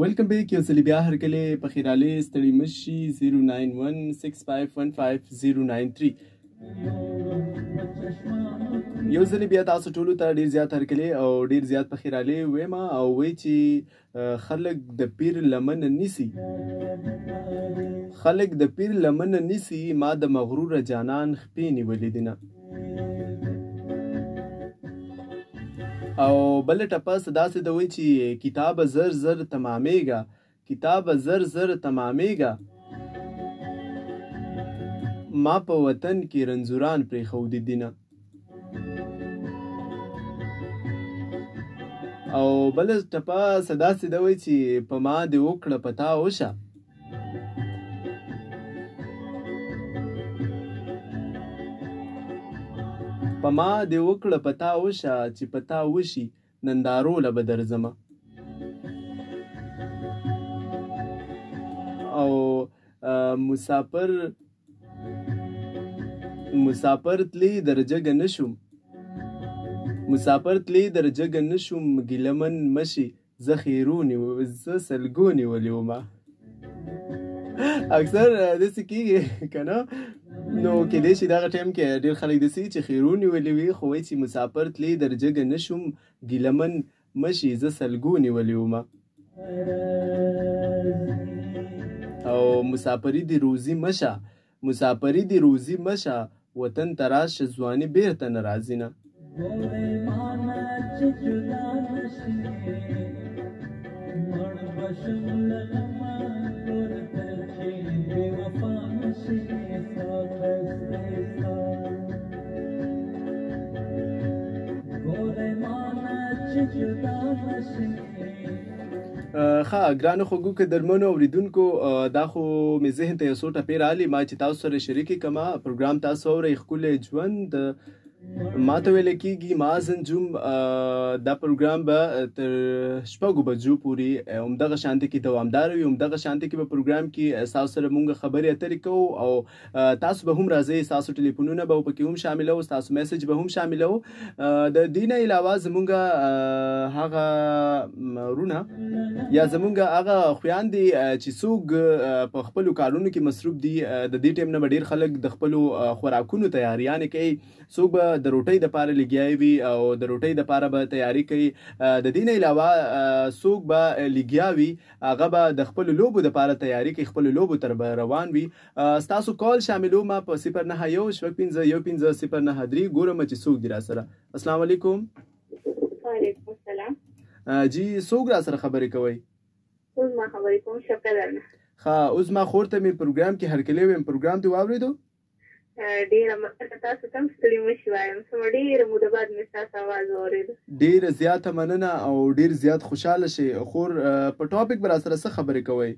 ویلکم بیک یو ځلې بیا هرکلی په خیرالې ستړي مشي 091655093 یو ځلې بیا تاسو ټولو ته ډېر زیات هرکلی او ډېر زیات په خیرالې ویم او وایي چې خلک د پیر لمنه نیسي ما د مغروره جانان خپې نیولې دي نه او بل ټپه داسې ده وایي چې کتاب زر زر تمامیږه ما په وطن کې رنځوران پرېښودي دي نه او بل ټپه داسې ده وایي چې په ما دې وکړه پتا وشه په ما دې وکړه پتا وشه چې پتا وشي نندارو له به درځمه او مسافر تلی درجګه نشم ګیلمن مشي زه سلګونی ولیومه اکثر داسې کېږي که نه نو کېدای شي دغه ټایم کې ډېر خلک داسې چې خیرونې ولې وي خو وایي چې مسافر تلې درجګه نشم ګیلمن مشي زه سلګونې ولیومه او مسافري دې روزي مشه وطن ته راشه ځواني بیرته نه راځي نه ګرانو خوږو که درمنو اوریدونکو دا خو مې ذهن ته یو څو ټپې راغلي ما چې تاسو سره شریکې کړمه پروګرام تاسو اورئ ښکلی ژوند ما ته ویل کېږي مازن جوم دا پروګرام به تر 6 بجو پورې همدغه شانتې کې دوامدار وي همدغه شانتې کې به پروګرام کې تاسو سره مونږ خبرې اترې کوو او تاسو به هم راځئ ستاسو ټلیفونونه به پکې هم شاملوو ستاسو میسج به هم شاملوو د دې نه علاوه زمونږ هغه رونه یا زمونږ هغه خویندې چې څوک په خپلو کارونو کې مصروف دي د دې ټایم نه به ډېر خلک د خپلو خوراکونو تیاریانې کوي څوک به د روټۍ دپاره لګیا وي او د روټۍ دپاره به تیاری کوي د دې نه علاوه څوک به لګیا وي هغه به د خپلو لوبو دپاره تیاری کوي خپلو لوبو تر به روان وي ستاسو کال شاملوم په 091 15 ګورم چې څوک دي را سره السلام علیکم وعلیکم السلام جی څوک را سره خبرې کوئ عظما خبرې کوم شپه درنه ښه عظما خور ته مې پروګرام کې هرکلی ویم پروګرام دې واورېدو ډېره مننه تاسو ته هم ستړي مه شي وایم ډېره موده بعد مې ستاسو اواز واورېده ډېره زیاته مننه او ډېر زیات خوشحاله شئ خور په ټاپک به را سره څه خبرې کوئ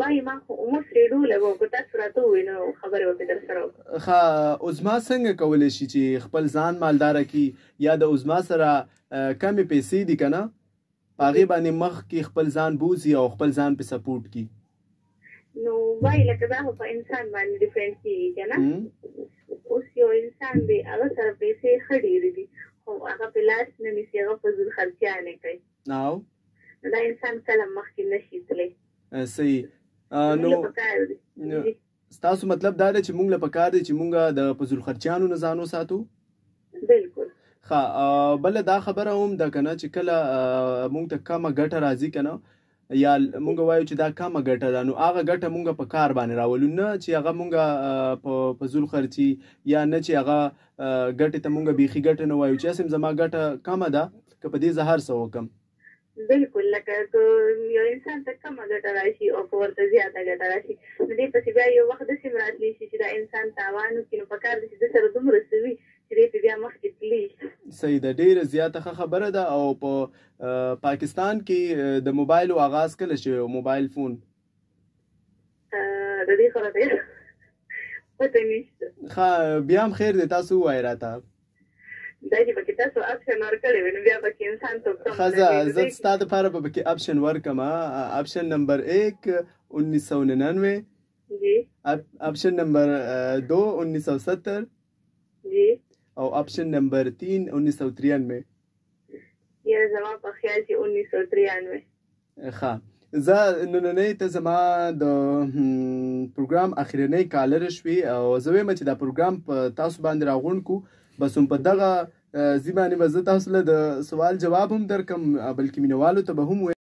بای ما خو اوس ریډیو لګوم که تاسو راته ووایئ نو خبرې به مې در سره وکړم ښه عظما څنګه کولی شي چې خپل ځان مالداره کړي یا د عظما سره کمې پیسې دي که نه په هغې باندې مخکې خپل ځان بوځي او خپل ځان پې سپورټ کړي نو وای لکه دا خو په انسان باندې ډیفرنٹ کېږي که نه اوس یو انسان دی هغه سره پیسې ښه ډېرې دي خو هغه پې لاس نه نیسي هغه فضول خرچیانې کوي او دا انسان کله مخکې نه شي تللی صحیح نو ستاسو مطلب دا دی چې مونږ له پکار دی چې مونږ د فضول خرچیانو نه ځان وساتو بلکل ښه بله دا خبره هم ده که نه چې کله مونږ ته کمه ګټه راځي که نه یا مونږ وایو چې دا کمه ګټه ده نو هغه ګټه مونږ په کار باندې راولو نه چې هغه مونږ په فضول خرچي یا نه چې هغه ګټې ته مونږ بیخي ګټه نه وایو چې هسې زما ګټه کمه ده که په دې زه هر څه وکړم بلکل لکه که یو انسان ته کمه ګټه راشي او که ورته زیاته ګټه راشي نو دې پسې بیا یو وخت داسې هم راتلی شي چې دا انسان تاوان وکړي نو پکار ده چې ده سره دومره څه وي چې دې پې بیا مخکې تللی شي صحیح ده ډېره زیاته ښه خبره ده او په پاکستان کې د موبایلو آغاز کله شوی موبایل فون د دې خو راته پته نشته ښه بیا هم خیر دی تاسو ووایئ راته دا چې پکې تاسو اپشن ورکړی وي نو بیا پکې انسان ته ښه زه ستا دپاره به پکې اپشن ورکړم اپشن نمبر 1 1999 जी option number 2 1970 जी او option number 3 1993. یاره زما په خیال چې 1993. ښه زه نننۍ ته زما د پروګرام اخرنۍ کالر شوي او زه وایم چې دا پروګرام په تاسو باندې راغونډ کو بس هم په دغه ځای باندې به زه تاسو له د سوال جواب هم درکم بلکې مینوالو ته به هم